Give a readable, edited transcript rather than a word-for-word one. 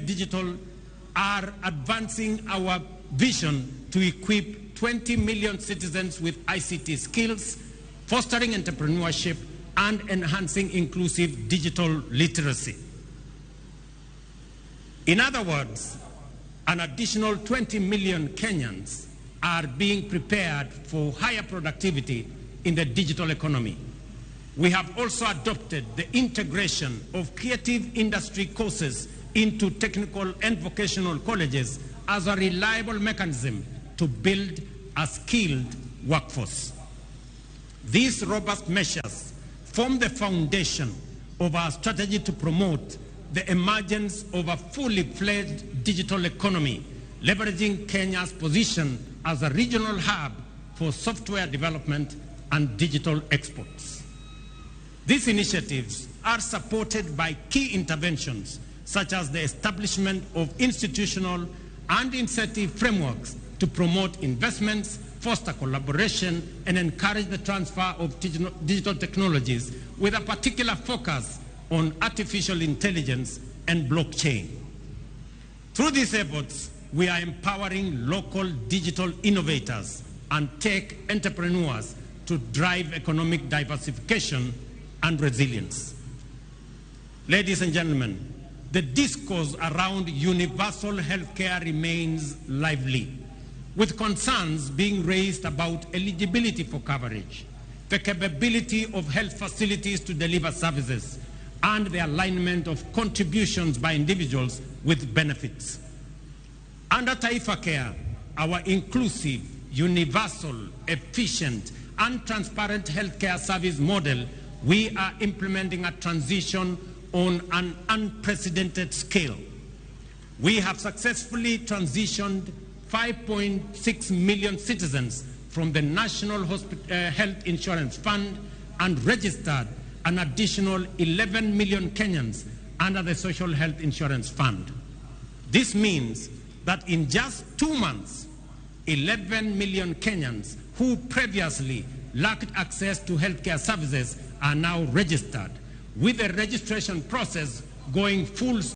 went digital are advancing our vision to equip 20 million citizens with ICT skills, fostering entrepreneurship, and enhancing inclusive digital literacy. In other words, an additional 20 million Kenyans are being prepared for higher productivity in the digital economy. We have also adopted the integration of creative industry courses into technical and vocational colleges as a reliable mechanism to build a skilled workforce. These robust measures form the foundation of our strategy to promote the emergence of a fully fledged digital economy, leveraging Kenya's position as a regional hub for software development and digital exports. These initiatives are supported by key interventions such as the establishment of institutional and incentive frameworks to promote investments, foster collaboration, and encourage the transfer of digital technologies with a particular focus on artificial intelligence and blockchain. Through these efforts, we are empowering local digital innovators and tech entrepreneurs to drive economic diversification and resilience. Ladies and gentlemen, the discourse around universal healthcare remains lively, with concerns being raised about eligibility for coverage, the capability of health facilities to deliver services, and the alignment of contributions by individuals with benefits. Under Taifa Care, our inclusive, universal, efficient, and transparent healthcare service model, we are implementing a transition on an unprecedented scale. We have successfully transitioned 5.6 million citizens from the National Health Insurance Fund and registered an additional 11 million Kenyans under the Social Health Insurance Fund. This means that in just 2 months, 11 million Kenyans who previously lacked access to healthcare services are now registered, with the registration process going full